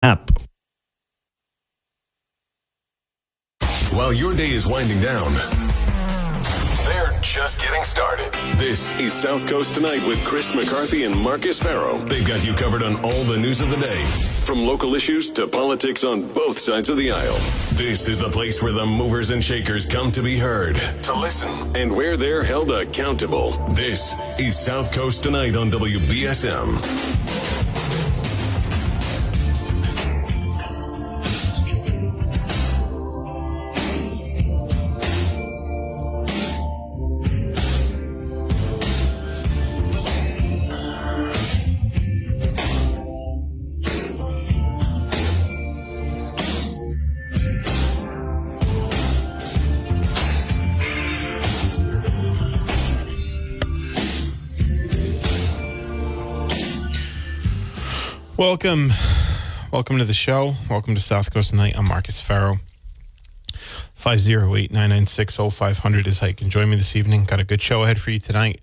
app. While your day is winding down, they're just getting started. This is South Coast Tonight with Chris McCarthy and Marcus Farrow. They've got you covered on all the news of the day, from local issues to politics on both sides of the aisle. This is the place where the movers and shakers come to be heard, to listen, and where they're held accountable. This is South Coast Tonight on WBSM. Welcome to the show. Welcome to South Coast Tonight. I'm Marcus Farrow. 508-996-0500 is how you can join me this evening. Got a good show ahead for you tonight.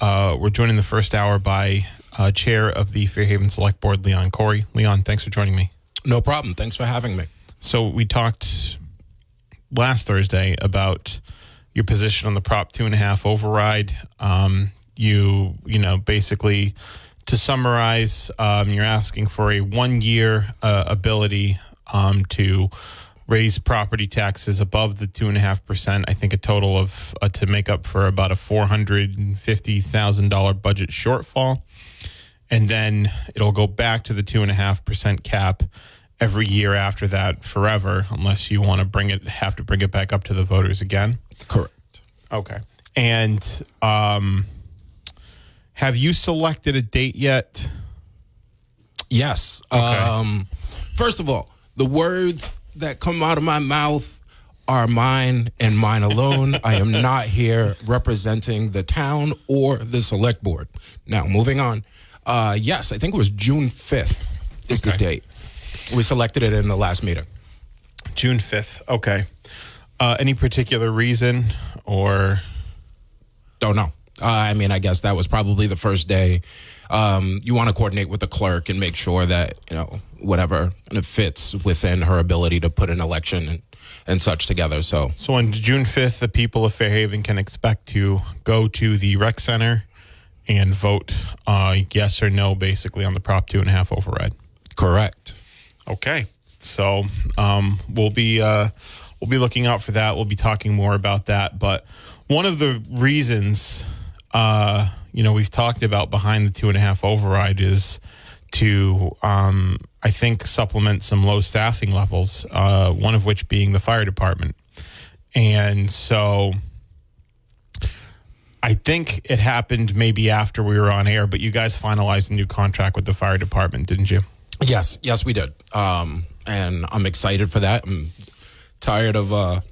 We're joined in the first hour by Chair of the Fairhaven Selectboard, Leon Correy. Leon, thanks for joining me. No problem. Thanks for having me. So we talked last Thursday about your position on the Prop 2.5 override. Basically, to summarize, you're asking for a 1-year ability to raise property taxes above the 2.5%. I think a total of to make up for about a $450,000 budget shortfall, and then it'll go back to the 2.5% cap every year after that forever, unless you want to have to bring it back up to the voters again. Correct. Okay, and have you selected a date yet? Yes. Okay. First of all, the words that come out of my mouth are mine and mine alone. I am not here representing the town or the select board. Now, moving on. Yes, I think it was June 5th is the date. We selected it in the last meeting. June 5th. Okay. Any particular reason or? Don't know. I guess that was probably the first day. You want to coordinate with the clerk and make sure that, whatever fits within her ability to put an election and such together. So on June 5th, the people of Fairhaven can expect to go to the rec center and vote yes or no, basically, on the Prop 2.5 override. Correct. Okay. So we'll be looking out for that. We'll be talking more about that. But one of the reasons we've talked about behind the 2.5 override is to, I think, supplement some low staffing levels, one of which being the fire department. And so I think it happened maybe after we were on air, but you guys finalized a new contract with the fire department, didn't you? Yes, we did. And I'm excited for that. I'm tired of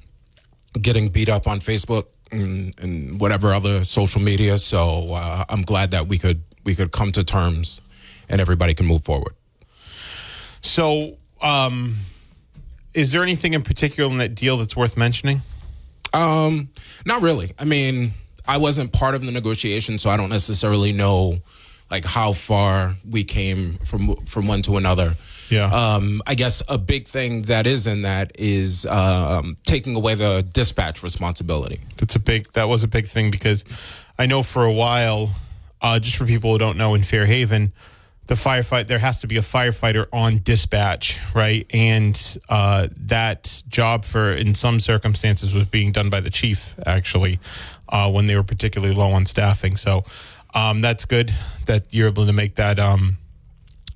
getting beat up on Facebook and whatever other social media. So I'm glad that we could come to terms and everybody can move forward. So is there anything in particular in that deal that's worth mentioning? Not really. I wasn't part of the negotiation, so I don't necessarily know how far we came from one to another. Yeah. I guess a big thing that is in that is taking away the dispatch responsibility. That was a big thing, because I know for a while, just for people who don't know, in Fairhaven, there has to be a firefighter on dispatch, right? And that job, in some circumstances, was being done by the chief, actually, when they were particularly low on staffing. So that's good that you're able to make that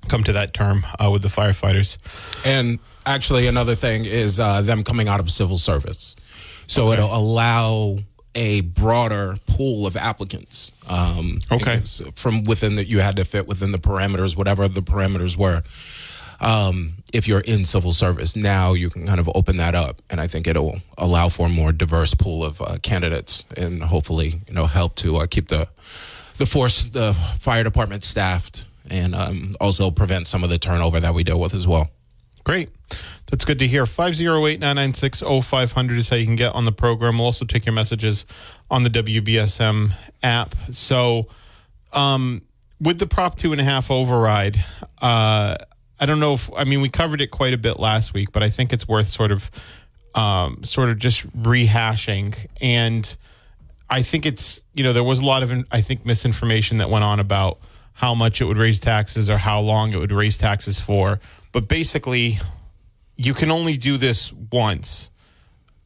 come to that term with the firefighters. And actually, another thing is them coming out of civil service. So it'll allow a broader pool of applicants. From within that, you had to fit within the parameters, whatever the parameters were. If you're in civil service, now you can kind of open that up, and I think it'll allow for a more diverse pool of candidates, and hopefully, help to keep the fire department staffed, and also prevent some of the turnover that we deal with as well. Great. That's good to hear. 508-996-0500 is how you can get on the program. We'll also take your messages on the WBSM app. So with the Prop 2.5 override, I I don't know if, I mean, we covered it quite a bit last week, but I think it's worth sort of just rehashing. And I think it's, there was a lot of, I think, misinformation that went on about how much it would raise taxes or how long it would raise taxes for. But basically, you can only do this once.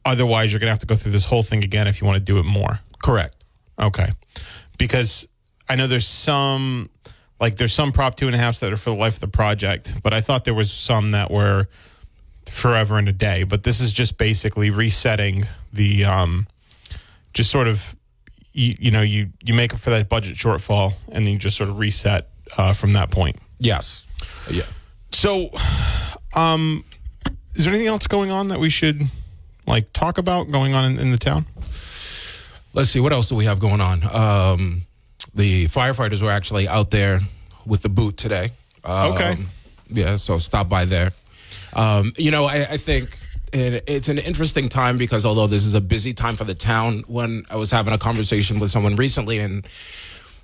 Otherwise, you're going to have to go through this whole thing again if you want to do it more. Correct. Okay. Because I know there's some Prop 2.5s that are for the life of the project, but I thought there was some that were forever and a day. But this is just basically resetting the, just sort of, you make up for that budget shortfall, and then you just sort of reset from that point. Yes. Yeah. So, is there anything else going on that we should talk about going on in the town? Let's see, what else do we have going on? The firefighters were actually out there with the boot today. Okay. Yeah, so stop by there. I think it's an interesting time because although this is a busy time for the town, when I was having a conversation with someone recently and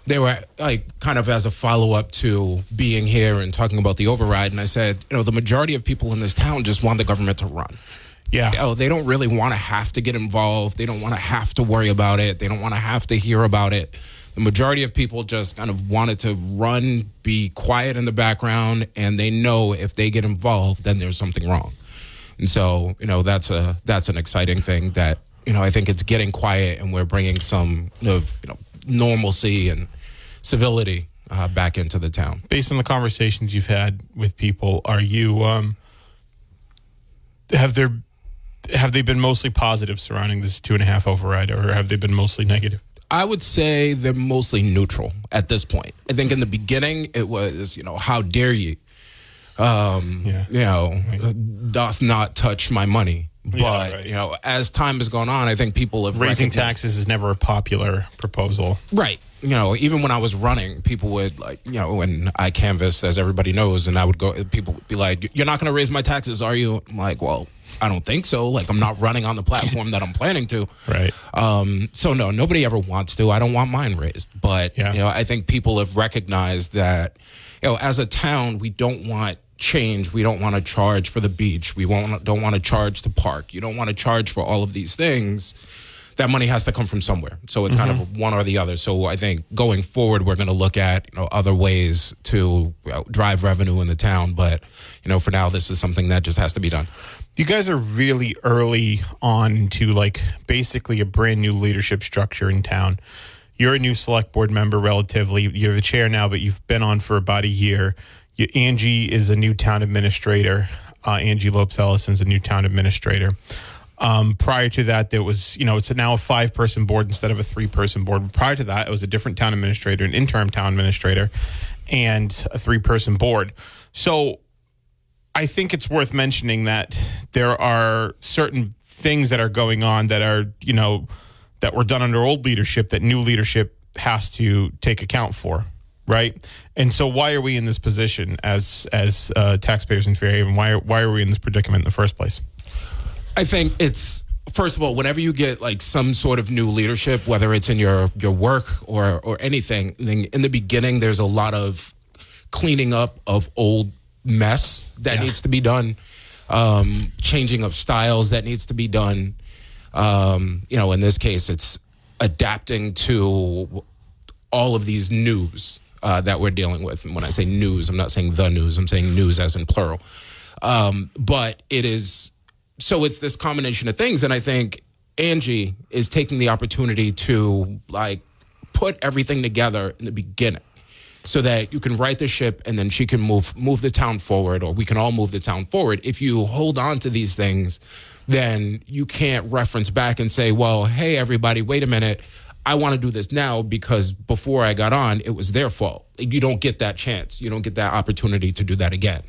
they were kind of as a follow-up to being here and talking about the override, and I said, the majority of people in this town just want the government to run. Yeah. They don't really want to have to get involved. They don't want to have to worry about it. They don't want to have to hear about it. The majority of people just kind of wanted to run, be quiet in the background, and they know if they get involved, then there's something wrong. And so, that's an exciting thing that, I think it's getting quiet and we're bringing some normalcy and civility back into the town. Based on the conversations you've had with people, are you have they been mostly positive surrounding this 2.5 override, or have they been mostly negative? I would say they're mostly neutral at this point. I think in the beginning it was, how dare you, doth not touch my money. But, as time has gone on, I think people have raising taxes is never a popular proposal. Right. Even when I was running, people would when I canvassed, as everybody knows, and I would go, people would be like, you're not going to raise my taxes, are you? I'm like, well, I don't think so. I'm not running on the platform that I'm planning to. Right. So no, nobody ever wants to. I don't want mine raised. But, I think people have recognized that, as a town, we don't want change. We don't want to charge for the beach. We don't want to charge to park. You don't want to charge for all of these things. That money has to come from somewhere. So it's kind of one or the other. So I think going forward, we're going to look at, other ways to drive revenue in the town. But, for now, this is something that just has to be done. You guys are really early on to basically a brand new leadership structure in town. You're a new select board member relatively. You're the chair now, but you've been on for about a year. Angie is a new town administrator. Angie Lopes-Ellison's a new town administrator. Prior to that, there was, it's now a 5-person board instead of a 3-person board. Prior to that, it was a different town administrator, an interim town administrator, and a 3-person board. So I think it's worth mentioning that there are certain things that are going on that are, that were done under old leadership that new leadership has to take account for. Right. And so why are we in this position as taxpayers in Fairhaven? Why are we in this predicament in the first place? I think it's, first of all, whenever you get some sort of new leadership, whether it's in your work or anything, in the beginning, there's a lot of cleaning up of old mess that needs to be done, changing of styles that needs to be done. In this case, it's adapting to all of these news that we're dealing with. And when I say news, I'm not saying the news, I'm saying news as in plural. But it is, so it's this combination of things. And I think Angie is taking the opportunity to put everything together in the beginning so that you can right the ship and then she can move the town forward, or we can all move the town forward. If you hold on to these things, then you can't reference back and say, well, hey, everybody, wait a minute. I want to do this now because before I got on, it was their fault. You don't get that chance. You don't get that opportunity to do that again.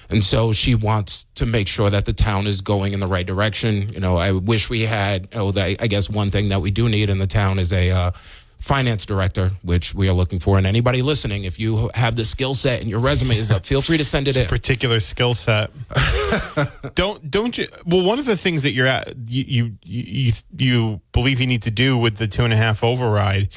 And so she wants to make sure that the town is going in the right direction. I wish we had, I guess one thing that we do need in the town is a finance director, which we are looking for. And anybody listening, if you have the skill set and your resume is up, feel free to send it in. A particular skill set. Don't you? Well, one of the things that you believe you need to do with the 2.5 override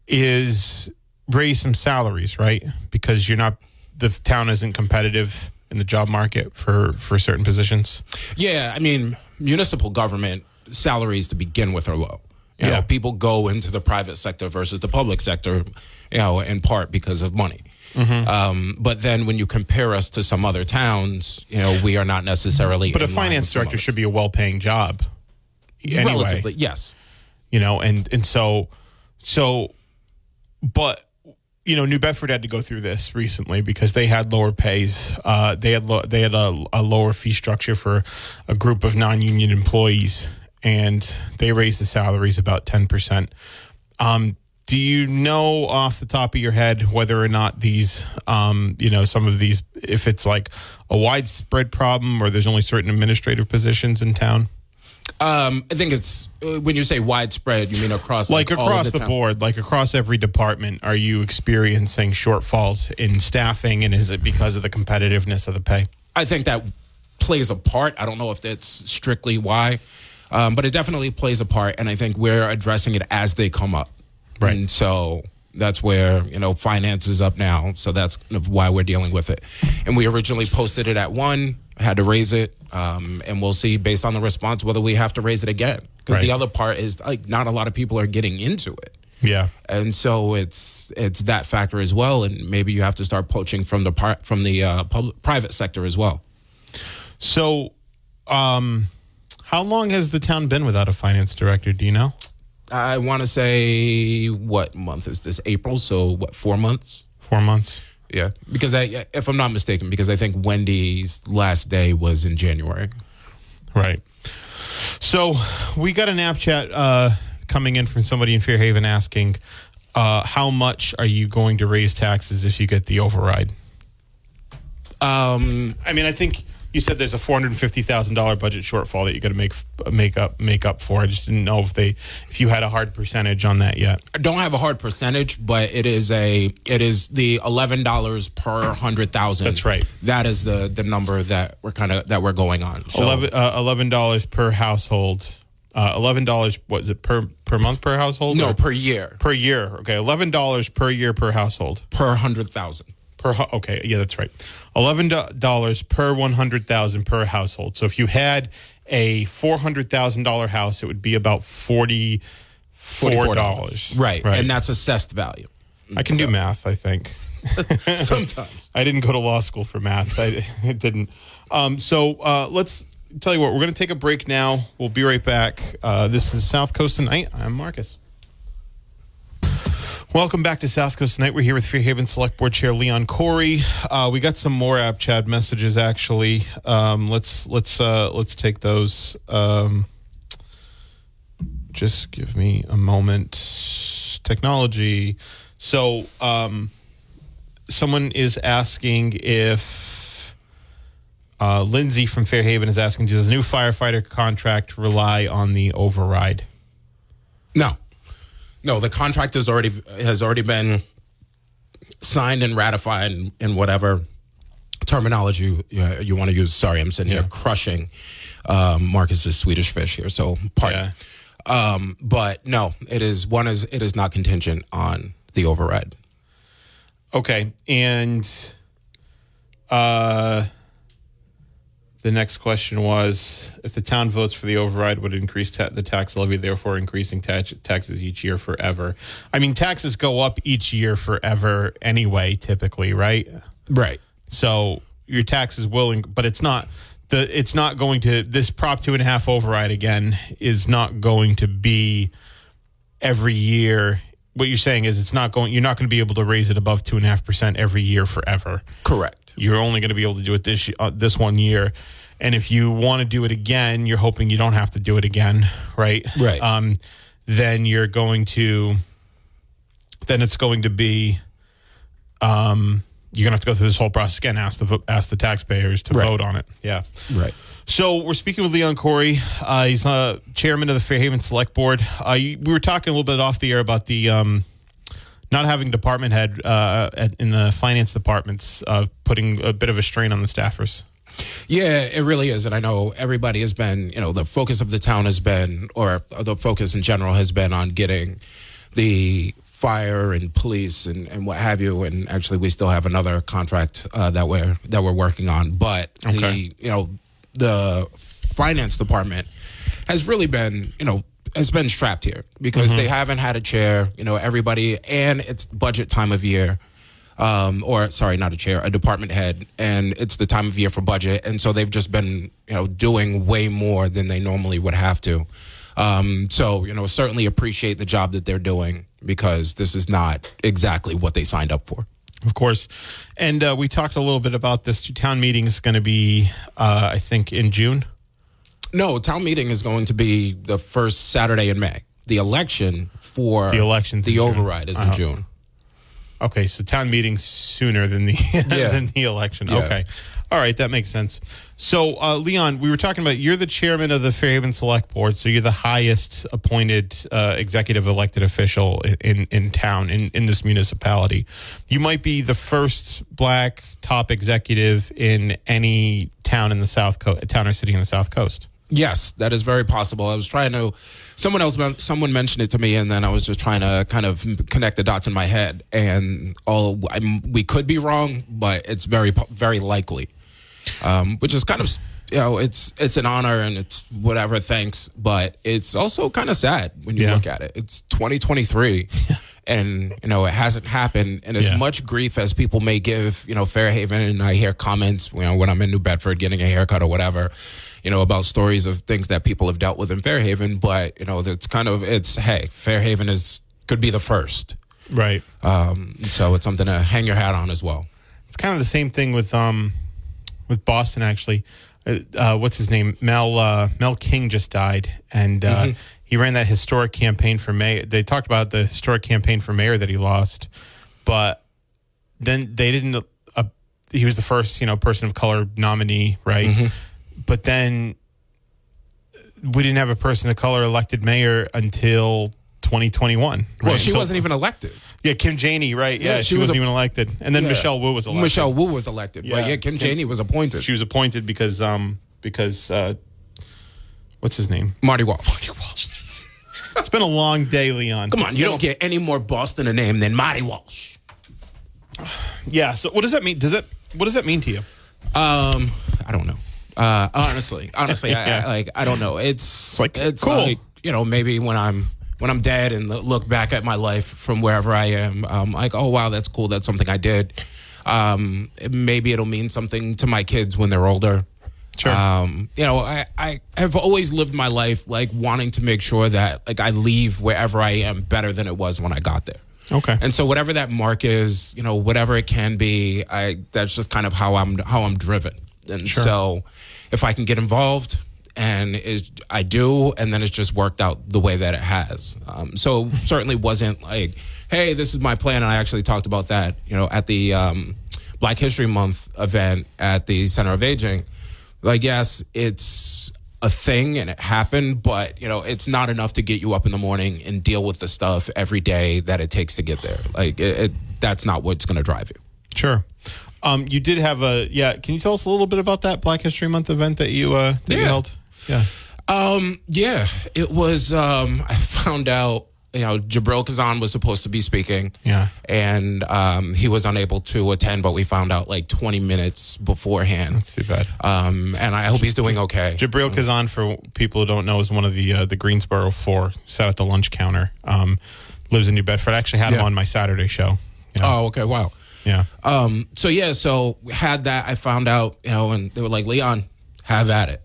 is raise some salaries, right? Because the town isn't competitive in the job market for certain positions? Yeah, I mean, municipal government salaries to begin with are low. You know, people go into the private sector versus the public sector, you know, in part because of money. But then when you compare us to some other towns, you know, we are not necessarily. But a finance director should be a well-paying job. Anyway. Relatively, yes. You know, and so, but you know, New Bedford had to go through this recently because they had lower pays. They had a lower fee structure for a group of non-union employees, and they raised the salaries about 10%. Do you know off the top of your head whether or not these, you know, some of these, if it's like a widespread problem or there's only certain administrative positions in town? I think it's, when you say widespread, you mean across like all across of the board, like across every department. Are you experiencing shortfalls in staffing, and is it because of the competitiveness of the pay? I think that plays a part. I don't know if that's strictly why, but it definitely plays a part, and I think we're addressing it as they come up. Right. And so that's where, you know, finance is up now, so that's why we're dealing with it. And we originally posted it at 1, had to raise it, and we'll see based on the response whether we have to raise it again. Because the other part is, like, not a lot of people are getting into it. Yeah. And so it's that factor as well, and maybe you have to start poaching from the private sector as well. So, how long has the town been without a finance director? Do you know? I want to say, what month is this? April. So what? 4 months. 4 months. Yeah, because if I'm not mistaken, because I think Wendy's last day was in January. Right. So we got an app chat coming in from somebody in Fairhaven asking, how much are you going to raise taxes if you get the override? I mean, I think you said there's a $450,000 budget shortfall that you got to make up for. I just didn't know if you had a hard percentage on that yet. I don't have a hard percentage, but it is the $11 per 100,000. That's right. That is the number that we're going on. So, $11 per household. $11. What is it per month per household? No, per year. Per year. Okay, $11 per year per household. Per 100,000. Okay, yeah, that's right. $11 per 100,000 per household. So if you had a $400,000 house, it would be about $44. Right, and that's assessed value. I can do math, I think. Sometimes. I didn't go to law school for math. I didn't. So let's tell you what. We're going to take a break now. We'll be right back. This is South Coast Tonight. I'm Marcus. Welcome back to South Coast Tonight. We're here with Fairhaven Select-Board Chair Leon Correy. We got some more app chat messages actually. Let's take those. Just give me a moment. Technology. So someone is asking if Lindsay from Fairhaven is asking, does the new firefighter contract rely on the override? No, the contract has already been signed and ratified in whatever terminology you want to use. Sorry, I'm sitting here crushing Marcus's Swedish fish here, so pardon. Yeah. But no, it is not contingent on the override. Okay, and the next question was, if the town votes for the override, would it increase the tax levy, therefore increasing taxes each year forever? I mean, taxes go up each year forever anyway, typically, right? Right. So your taxes will, but it's not going to, this Prop 2.5 override again is not going to be every year. What you're saying is you're not going to be able to raise it above 2.5% every year forever. Correct. You're only going to be able to do it this 1 year. And if you want to do it again, you're hoping you don't have to do it again, right? Right. Then it's going to be, you're going to have to go through this whole process again, ask the taxpayers to vote on it. Yeah. Right. So we're speaking with Leon Correy. He's chairman of the Fairhaven Select Board. We were talking a little bit off the air about the not having department head in the finance departments, putting a bit of a strain on the staffers. Yeah, it really is. And I know everybody has been, the focus of the town has been, or the focus in general has been on getting the fire and police and what have you. And actually, we still have another contract that we're working on. But the finance department has really been, has been strapped here because they haven't had a chair. Everybody, and it's budget time of year. Not a chair, a department head, and it's the time of year for budget, and so they've just been, doing way more than they normally would have to. Certainly appreciate the job that they're doing because this is not exactly what they signed up for. Of course. And we talked a little bit about this. Town meeting is going to be, I think, in June. No, town meeting is going to be the first Saturday in May. The election for the override is in June. Okay, so town meeting sooner than the than the election. Yeah. Okay. All right, that makes sense. So, Leon, we were talking about you're the chairman of the Fairhaven Selectboard, so you're the highest appointed executive elected official in town, in this municipality. You might be the first black top executive in any town in the town or city in the South Coast. Yes, that is very possible. I was trying to, someone mentioned it to me, and then I was just trying to kind of connect the dots in my head. And we could be wrong, but it's very, very likely. Which is kind of, it's an honor and it's whatever. Thanks, but it's also kind of sad when you look at it. It's 2023, and it hasn't happened. And as much grief as people may give, Fairhaven, and I hear comments, when I'm in New Bedford getting a haircut or whatever. About stories of things that people have dealt with in Fairhaven, but hey, Fairhaven could be the first, right? So it's something to hang your hat on as well. It's kind of the same thing with Boston actually. What's his name? Mel King just died, and he ran that historic campaign for mayor. They talked about the historic campaign for mayor that he lost, but then they didn't. He was the first person of color nominee, right? Mm-hmm. But then we didn't have a person of color elected mayor until 2021. Right? Well, she wasn't even elected. Yeah, Kim Janey, right? Yeah, she wasn't even elected. And then Michelle Wu was elected. Michelle Wu was elected. Yeah, but Kim Janey was appointed. She was appointed because what's his name? Marty Walsh. It's been a long day, Leon. Come on, you don't get any more Boston a name than Marty Walsh. Yeah. So what does that mean? What does that mean to you? I don't know. Honestly, I don't know. It's cool. Like, maybe when I'm dead and look back at my life from wherever I am, I'm like, oh wow, that's cool. That's something I did. Maybe it'll mean something to my kids when they're older. Sure. I have always lived my life like wanting to make sure that like I leave wherever I am better than it was when I got there. Okay. And so whatever that mark is, whatever it can be, that's just kind of how I'm driven. And so if I can get involved, and I do, and then it's just worked out the way that it has. So certainly wasn't like, hey, this is my plan. And I actually talked about that, at the Black History Month event at the Center of Aging. Like, yes, it's a thing and it happened, but, it's not enough to get you up in the morning and deal with the stuff every day that it takes to get there. Like, that's not what's going to drive you. Sure. You did have can you tell us a little bit about that Black History Month event that you held? Yeah. It was, I found out, Jabril Kazan was supposed to be speaking. Yeah. And he was unable to attend, but we found out like 20 minutes beforehand. That's too bad. And I hope he's doing okay. Jabril Kazan, for people who don't know, is one of the Greensboro Four, sat at the lunch counter, lives in New Bedford. I actually had him on my Saturday show. Oh, okay. Wow. Yeah. So we had that. I found out, and they were like, Leon, have at it.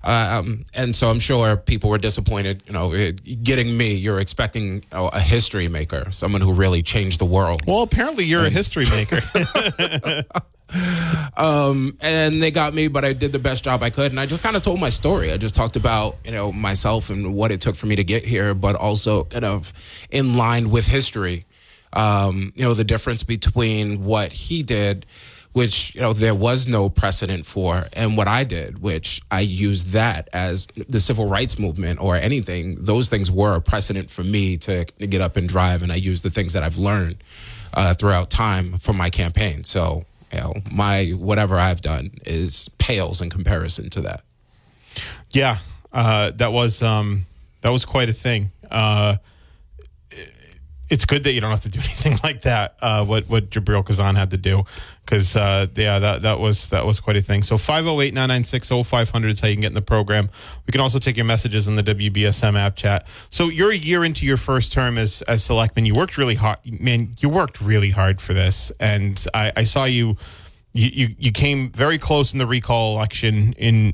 And so I'm sure people were disappointed, getting me. You're expecting a history maker, someone who really changed the world. Well, apparently you're a history maker. And they got me, but I did the best job I could. And I just kind of told my story. I just talked about, myself and what it took for me to get here, but also kind of in line with history. The difference between what he did, which, there was no precedent for, and what I did, which I used that as the civil rights movement or anything. Those things were a precedent for me to get up and drive, and I used the things that I've learned throughout time for my campaign. So, my whatever I've done pales in comparison to that. Yeah, that was quite a thing. it's good that you don't have to do anything like that. What Jabril Kazan had to do, because that was quite a thing. So 508-996-0500 is how you can get in the program. We can also take your messages in the WBSM app chat. So you're a year into your first term as selectman. You worked really hard, man. You worked really hard for this, and I saw you. You came very close in the recall election in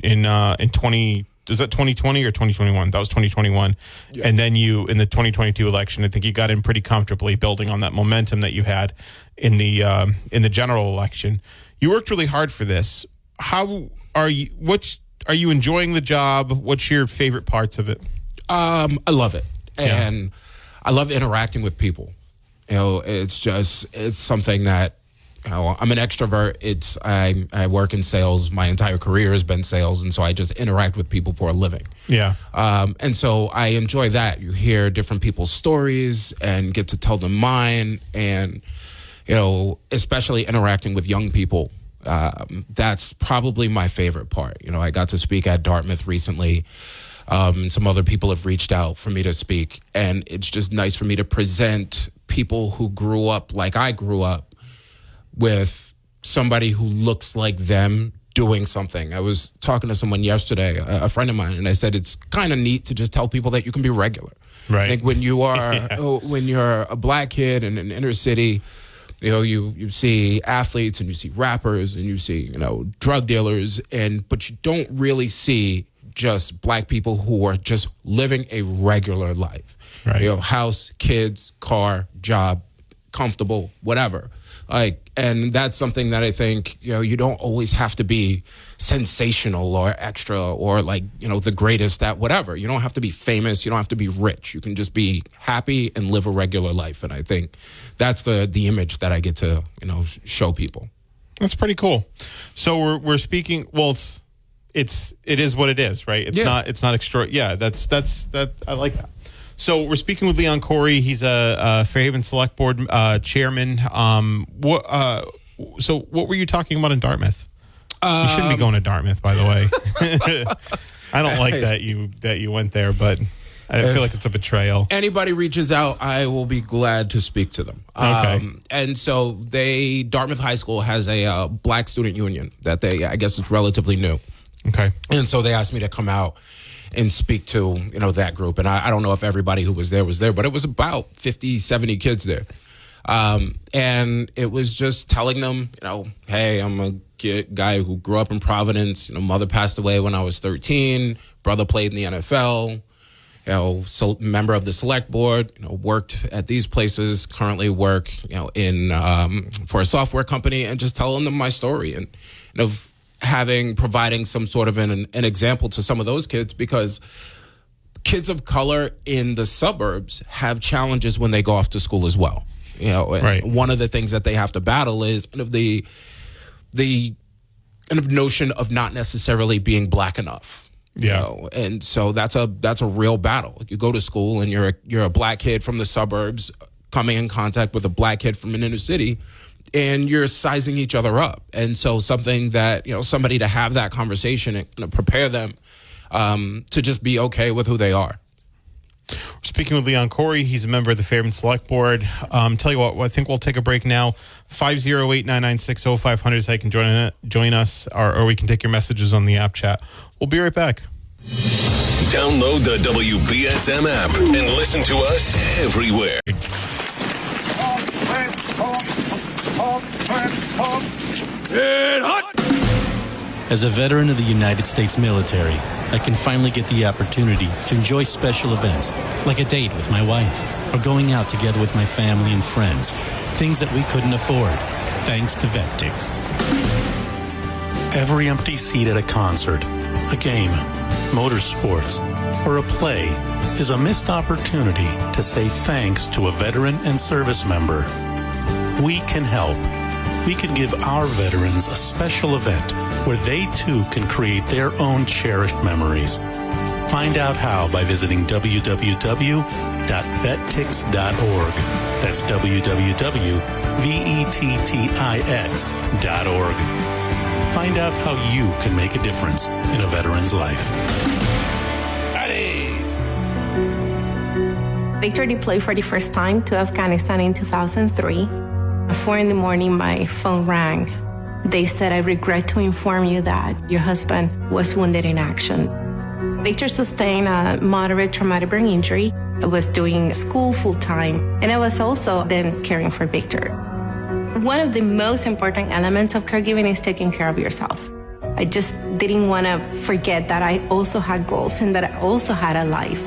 20. Was that 2020 or 2021? That was 2021. Yeah. And then you, in the 2022 election, I think you got in pretty comfortably, building on that momentum that you had in the general election. You worked really hard for this. How are you? Are you enjoying the job? What's your favorite parts of it? I love it, and I love interacting with people. It's something that. I'm an extrovert. I work in sales. My entire career has been sales, and so I just interact with people for a living. Yeah. And so I enjoy that. You hear different people's stories and get to tell them mine, and especially interacting with young people. That's probably my favorite part. I got to speak at Dartmouth recently. Some other people have reached out for me to speak, and it's just nice for me to present people who grew up like I grew up, with somebody who looks like them doing something. I was talking to someone yesterday, a friend of mine, and I said it's kind of neat to just tell people that you can be regular. Right. I think when you are when you're a black kid in an inner city, you see athletes and you see rappers and you see drug dealers, but you don't really see just black people who are just living a regular life. Right. House, kids, car, job, comfortable, whatever. And that's something that I think, you don't always have to be sensational or extra or the greatest at whatever. You don't have to be famous. You don't have to be rich. You can just be happy and live a regular life. And I think that's the image that I get to, show people. That's pretty cool. So we're speaking, well, it is what it is, right? It's not extra. Yeah, that's I like that. So we're speaking with Leon Correy. He's a Fairhaven Selectboard chairman. So what were you talking about in Dartmouth? You shouldn't be going to Dartmouth, by the way. I don't like that you went there, but I feel like it's a betrayal. Anybody reaches out, I will be glad to speak to them. Okay. And so Dartmouth High School has a black student union that I guess is relatively new. Okay. And so they asked me to come out and speak to, that group. And I don't know if everybody who was there, but it was about 50, 70 kids there. And it was just telling them, hey, I'm a guy who grew up in Providence. Mother passed away when I was 13. Brother played in the NFL. Member of the Selectboard. Worked at these places. Currently work, for a software company, and just telling them my story and providing some sort of an example to some of those kids, because kids of color in the suburbs have challenges when they go off to school as well. Right. One of the things that they have to battle is the kind of notion of not necessarily being black enough. Yeah. And so that's a real battle. You go to school and you're a black kid from the suburbs coming in contact with a black kid from an inner city, and you're sizing each other up. And so something that, somebody to have that conversation and prepare them to just be okay with who they are. We're speaking with Leon Correy. He's a member of the Fairhaven Select Board. Tell you what, I think we'll take a break now. 508-996-0500 is how you can join us, or we can take your messages on the app chat. We'll be right back. Download the WBSM app and listen to us everywhere. Get hot! As a veteran of the United States military, I can finally get the opportunity to enjoy special events, like a date with my wife, or going out together with my family and friends, things that we couldn't afford, thanks to VetTix. Every empty seat at a concert, a game, motorsports, or a play is a missed opportunity to say thanks to a veteran and service member. We can help. We can give our veterans a special event where they too can create their own cherished memories. Find out how by visiting www.vettix.org. That's www.vettix.org. Find out how you can make a difference in a veteran's life. Victor deployed for the first time to Afghanistan in 2003. At 4 a.m, my phone rang. They said, "I regret to inform you that your husband was wounded in action." Victor sustained a moderate traumatic brain injury. I was doing school full-time, and I was also then caring for Victor. One of the most important elements of caregiving is taking care of yourself. I just didn't want to forget that I also had goals and that I also had a life.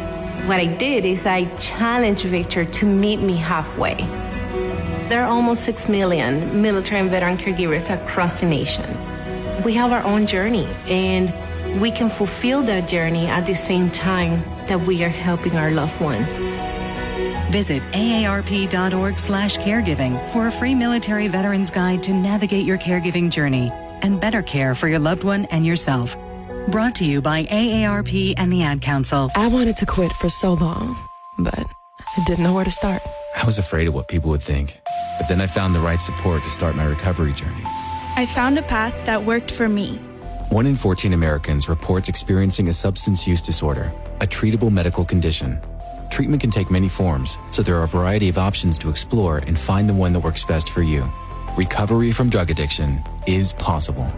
What I did is I challenged Victor to meet me halfway. There are almost 6 million military and veteran caregivers across the nation. We have our own journey, and we can fulfill that journey at the same time that we are helping our loved one. Visit aarp.org/caregiving for a free military veterans guide to navigate your caregiving journey and better care for your loved one and yourself. Brought to you by AARP and the Ad Council. I wanted to quit for so long, but I didn't know where to start. I was afraid of what people would think, but then I found the right support to start my recovery journey. I found a path that worked for me. 1 in 14 Americans reports experiencing a substance use disorder, a treatable medical condition. Treatment can take many forms, so there are a variety of options to explore and find the one that works best for you. Recovery from drug addiction is possible.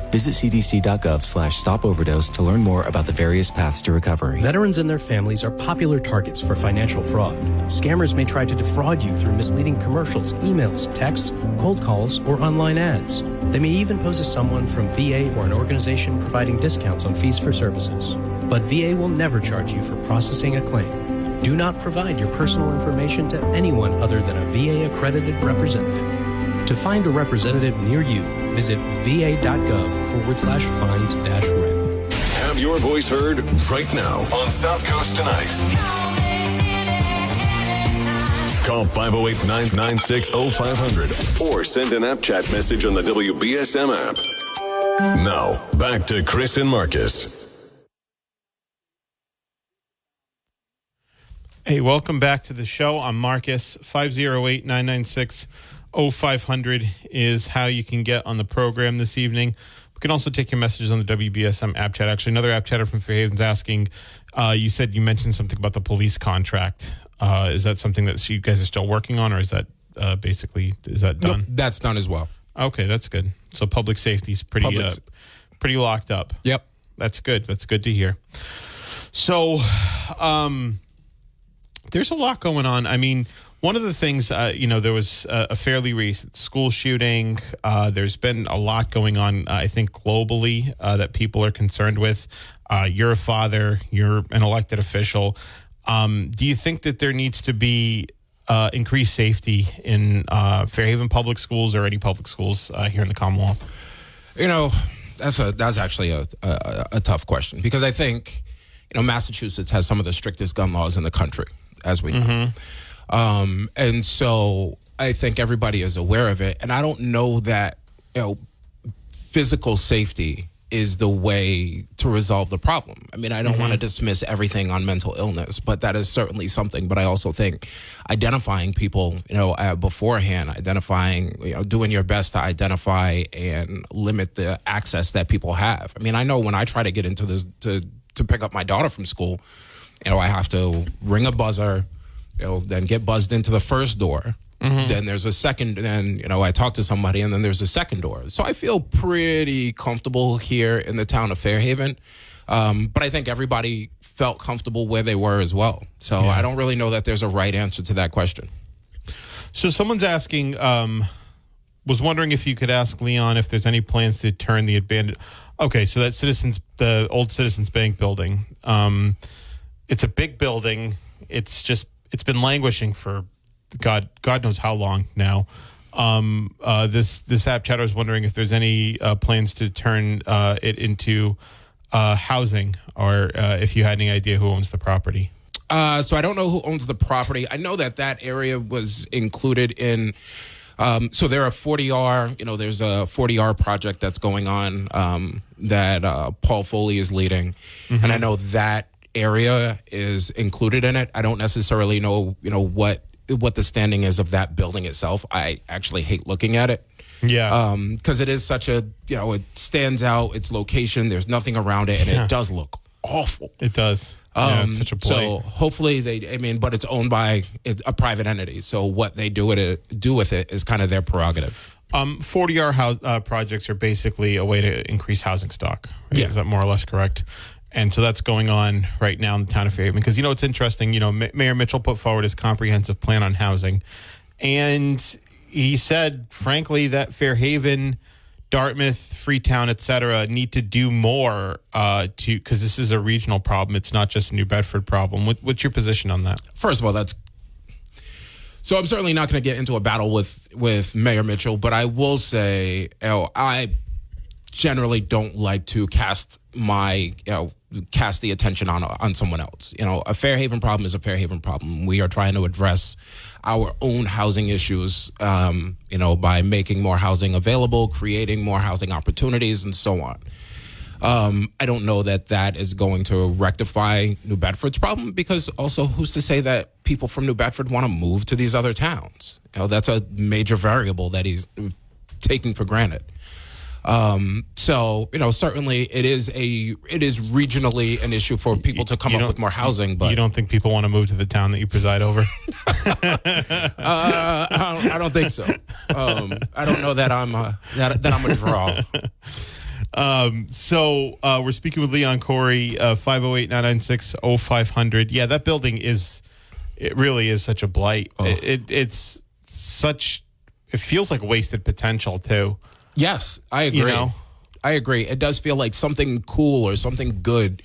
Visit cdc.gov/stopoverdose to learn more about the various paths to recovery. Veterans and their families are popular targets for financial fraud. Scammers may try to defraud you through misleading commercials, emails, texts, cold calls, or online ads. They may even pose as someone from VA or an organization providing discounts on fees for services. But VA will never charge you for processing a claim. Do not provide your personal information to anyone other than a VA-accredited representative. To find a representative near you, visit va.gov/find-rep. Have your voice heard right now on South Coast Tonight. Call 508-996-0500 or send an app chat message on the WBSM app. Now, back to Chris and Marcus. Hey, welcome back to the show. I'm Marcus. 508-996-0500 is how you can get on the program this evening. We can also take your messages on the WBSM app chat. Actually, another app chatter from Fairhaven's asking, you said you mentioned something about the police contract. Is that something that you guys are still working on, or is that is that done? Nope, that's done as well. Okay, that's good. So public safety is pretty locked up. Yep. That's good. That's good to hear. So, there's a lot going on. I mean, one of the things, there was a fairly recent school shooting. There's been a lot going on, I think, globally that people are concerned with. You're a father. You're an elected official. Do you think that there needs to be increased safety in Fairhaven public schools or any public schools here in the Commonwealth? That's actually a tough question, because I think, Massachusetts has some of the strictest gun laws in the country, as we know. And so I think everybody is aware of it. And I don't know that, physical safety is the way to resolve the problem. I mean, I don't want to dismiss everything on mental illness, but that is certainly something. But I also think identifying people, beforehand, doing your best to identify and limit the access that people have. I mean, I know when I try to get into this, to pick up my daughter from school, I have to ring a buzzer, then get buzzed into the first door. Then there's a second, then, I talk to somebody, and then there's a second door. So I feel pretty comfortable here in the town of Fairhaven. But I think everybody felt comfortable where they were as well. So I don't really know that there's a right answer to that question. So someone's asking, was wondering if you could ask Leon if there's any plans to turn the abandoned. Okay, so that's the old Citizens Bank building. It's a big building. It's been languishing for God knows how long now. This app chatter is wondering if there's any plans to turn it into housing, or if you had any idea who owns the property. So I don't know who owns the property. I know that area was included in. So there are 40R. There's a 40R project that's going on that Paul Foley is leading, and I know that area is included in it. I don't necessarily know, what the standing is of that building itself. I actually hate looking at it. Yeah. Because it is such a, it stands out, its location, there's nothing around it, and it does look awful. It does. It's such a blight. So hopefully but it's owned by a private entity. So what they do with it is kind of their prerogative. 40R projects are basically a way to increase housing stock. Right? Yeah. Is that more or less correct? And so that's going on right now in the town of Fairhaven. Because, it's interesting. Mayor Mitchell put forward his comprehensive plan on housing. And he said, frankly, that Fairhaven, Dartmouth, Freetown, et cetera, need to do more because this is a regional problem. It's not just a New Bedford problem. What's your position on that? First of all, so I'm certainly not going to get into a battle with Mayor Mitchell, but I will say, I generally don't like to cast the attention on someone else. A Fairhaven problem is a Fairhaven problem. We are trying to address our own housing issues, by making more housing available, creating more housing opportunities, and so on. I don't know that is going to rectify New Bedford's problem, because also who's to say that people from New Bedford want to move to these other towns? That's a major variable that he's taking for granted. Certainly it is regionally an issue for people to come up with more housing. But you don't think people want to move to the town that you preside over? I don't think so. I don't know that I'm a draw. So we're speaking with Leon Correy, 508-996-0500. Yeah, that building it really is such a blight. Oh. It feels like wasted potential too. Yes, I agree. I agree. It does feel like something cool or something good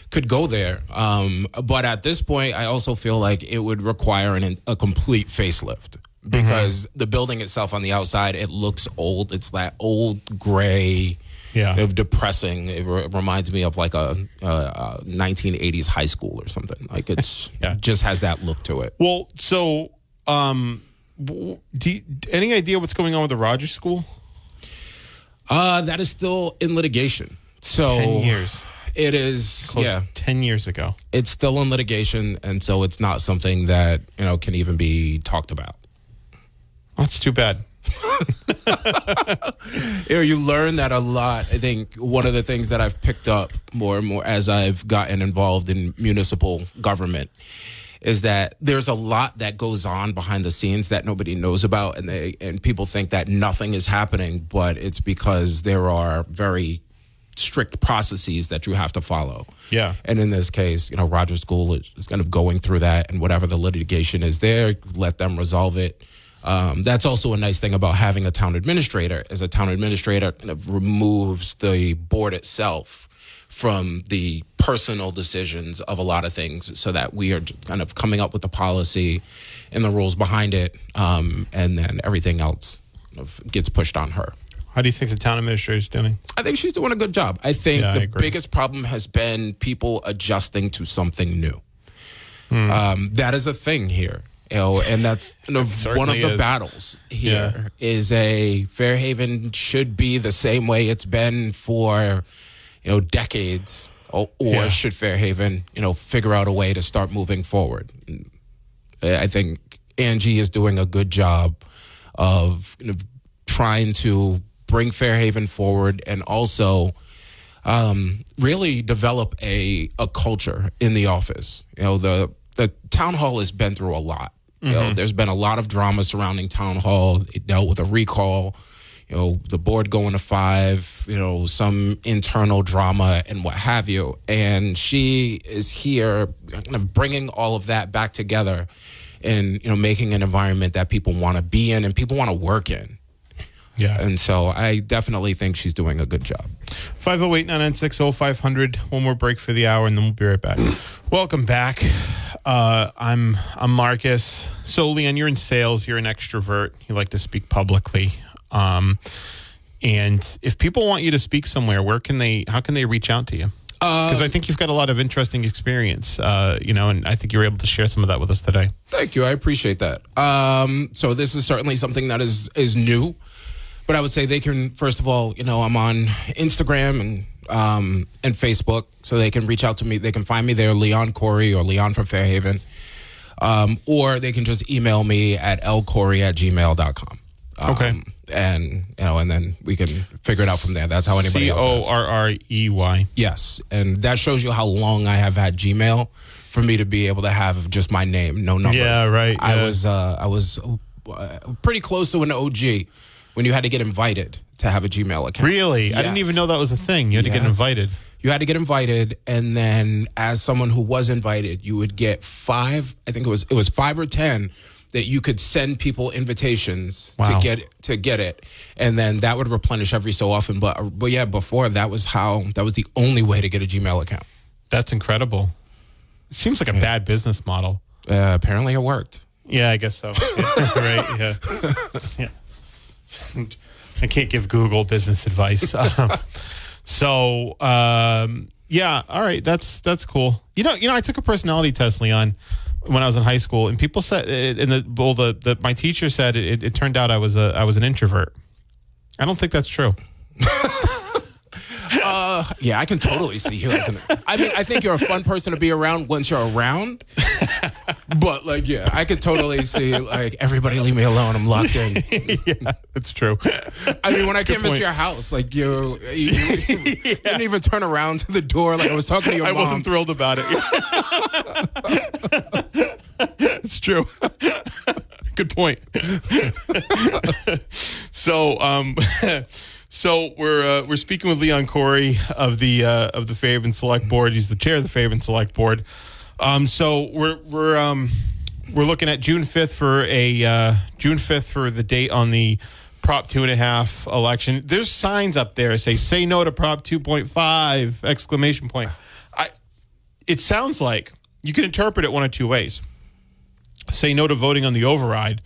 could go there. But at this point, I also feel like it would require a complete facelift, because the building itself on the outside, it looks old. It's that old gray, depressing. It reminds me of like a 1980s high school or something. Like it's just has that look to it. Well, so any idea what's going on with the Rogers School? That is still in litigation. So 10 years. It is, 10 years ago. It's still in litigation, and so it's not something that, can even be talked about. That's too bad. You learn that a lot. I think one of the things that I've picked up more and more as I've gotten involved in municipal government is that there's a lot that goes on behind the scenes that nobody knows about, and people think that nothing is happening, but it's because there are very strict processes that you have to follow. Yeah. And in this case, Rogers School is kind of going through that, and whatever the litigation is there, let them resolve it. That's also a nice thing about having a town administrator, is a town administrator kind of removes the board itself from the personal decisions of a lot of things, so that we are just kind of coming up with the policy and the rules behind it, and then everything else gets pushed on her. How do you think the town administrator is doing? I think she's doing a good job. I think the biggest problem has been people adjusting to something new. That is a thing here. And that's one of the battles here is Fairhaven should be the same way it's been for decades, or should Fairhaven, figure out a way to start moving forward? I think Angie is doing a good job of trying to bring Fairhaven forward, and also really develop a culture in the office. The town hall has been through a lot. There's been a lot of drama surrounding town hall. It dealt with a recall. The board going to 5, some internal drama and what have you. And she is here kind of bringing all of that back together and, making an environment that people want to be in and people want to work in. Yeah. And so I definitely think she's doing a good job. 508-996-0500. One more break for the hour, and then we'll be right back. Welcome back. I'm Marcus. So, Leon, you're in sales. You're an extrovert. You like to speak publicly. And if people want you to speak somewhere, how can they reach out to you? Because I think you've got a lot of interesting experience, and I think you were able to share some of that with us today. Thank you. I appreciate that. So this is certainly something that is new, but I would say they can, first of all, I'm on Instagram and Facebook, so they can reach out to me. They can find me there, Leon Correy or Leon from Fairhaven, or they can just email me at lcorrey@gmail.com. Okay. and then we can figure it out from there. That's how anybody else. Correy. Yes, and that shows you how long I have had Gmail for me to be able to have just my name, no numbers. Yeah, right. Yeah. I was pretty close to an OG when you had to get invited to have a Gmail account. Really? Yes. I didn't even know that was a thing. You had to get invited. You had to get invited, and then as someone who was invited, you would get 5. I think it was 5 or 10 that you could send people invitations to get it, and then that would replenish every so often. But yeah, before that was the only way to get a Gmail account. That's incredible. It seems like a bad business model. Apparently, it worked. Yeah, I guess so. Yeah, right? Yeah. I can't give Google business advice. Yeah, all right, that's cool. You know, I took a personality test, Leon, when I was in high school, and people said, my teacher said it turned out I was an introvert. I don't think that's true. Yeah, I can totally see you. I think you're a fun person to be around once you're around. But I could totally see everybody leave me alone. I'm locked in. Yeah, it's true. I mean, when I came into your house, you didn't even turn around to the door like I was talking to your mom. I wasn't thrilled about it. It's true. Good point. So we're speaking with Leon Correy of the Fairhaven Selectboard. He's the chair of the Fairhaven Selectboard. So we're looking at June 5th for the date on the Prop 2.5 election. There's signs up there that say no to Prop 2.5 exclamation point. It sounds like you can interpret it one of two ways. Say no to voting on the override,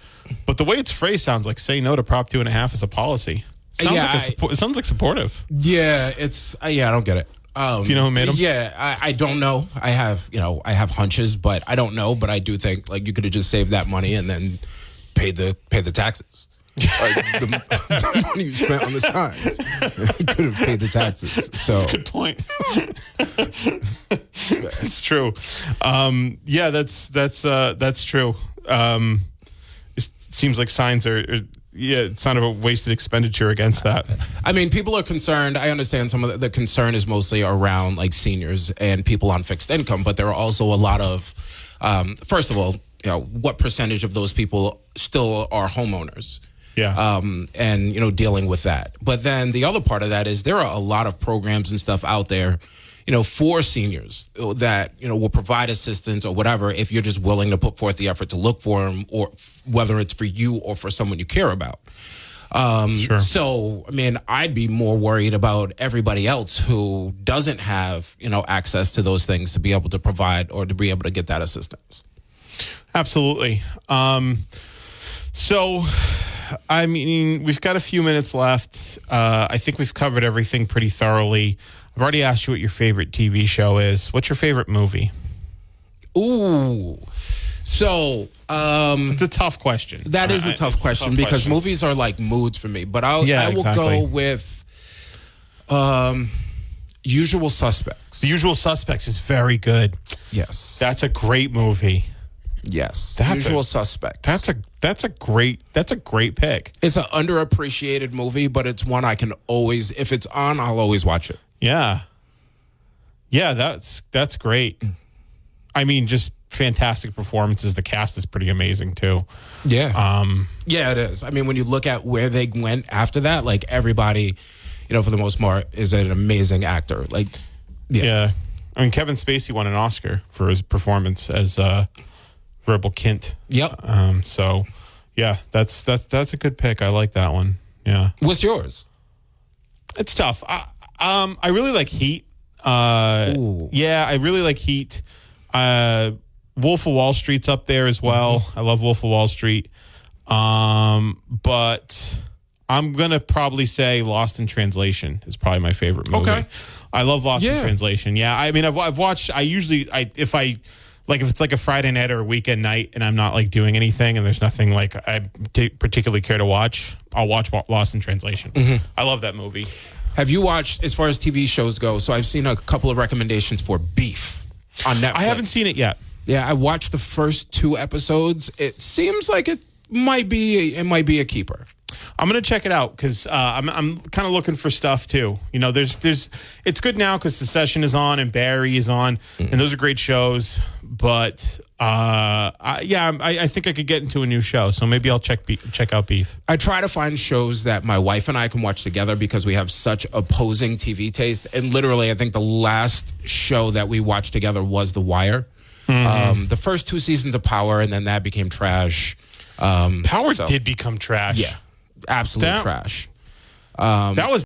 but the way it's phrased sounds like say no to Prop 2.5 as a policy. It sounds like supportive. Yeah, I don't get it. Do you know who made them? Yeah, I don't know. I have hunches, but I don't know. But I do think you could have just saved that money and then paid the taxes. The money you spent on the signs, you could have paid the taxes. So that's a good point. It's true. Yeah, that's true. It seems like signs are. Yeah, it's not a wasted expenditure against that. I mean, people are concerned. I understand some of the concern is mostly around seniors and people on fixed income, but there are also a lot of, first of all, what percentage of those people still are homeowners? Yeah. And dealing with that. But then the other part of that is there are a lot of programs and stuff out there, for seniors that, will provide assistance or whatever if you're just willing to put forth the effort to look for them, or whether it's for you or for someone you care about. Sure. So, I mean, I'd be more worried about everybody else who doesn't have, access to those things to be able to provide or to be able to get that assistance. Absolutely. So, I mean, we've got a few minutes left. I think we've covered everything pretty thoroughly. I've already asked you what your favorite TV show is. What's your favorite movie? Ooh. So, it's a tough question. That is a tough question because movies are like moods for me. But I will go with Usual Suspects. The Usual Suspects is very good. Yes. That's a great movie. Yes. Usual Suspects. That's a great pick. It's an underappreciated movie, but it's one I can always, if it's on, I'll always watch it. Yeah. Yeah, that's great. I mean, just fantastic performances. The cast is pretty amazing too. Yeah. Yeah, it is. I mean, when you look at where they went after that, everybody, for the most part, is an amazing actor. Yeah. I mean, Kevin Spacey won an Oscar for his performance as Rebel Kint. Yep. So, yeah, that's a good pick. I like that one. Yeah. What's yours? It's tough. I really like Heat. Yeah, I really like Heat. Wolf of Wall Street's up there as well. Mm-hmm. I love Wolf of Wall Street. But I'm gonna probably say Lost in Translation is probably my favorite movie. Okay. I love Lost in Translation. Yeah, I mean, I've watched. If it's a Friday night or a weekend night and I'm not doing anything and there's nothing I particularly care to watch, I'll watch Lost in Translation. Mm-hmm. I love that movie. Have you watched, as far as TV shows go, so I've seen a couple of recommendations for Beef on Netflix. I haven't seen it yet. Yeah, I watched the first 2 episodes. It seems like it might be a keeper. I'm gonna check it out because I'm kind of looking for stuff too. You know, there's it's good now because Succession is on and Barry is on, and those are great shows. But I think I could get into a new show, so maybe I'll check out Beef. I try to find shows that my wife and I can watch together because we have such opposing TV taste. And literally, I think the last show that we watched together was The Wire. The first 2 seasons of Power, and then that became trash. Power did become trash. Yeah, absolute trash. That was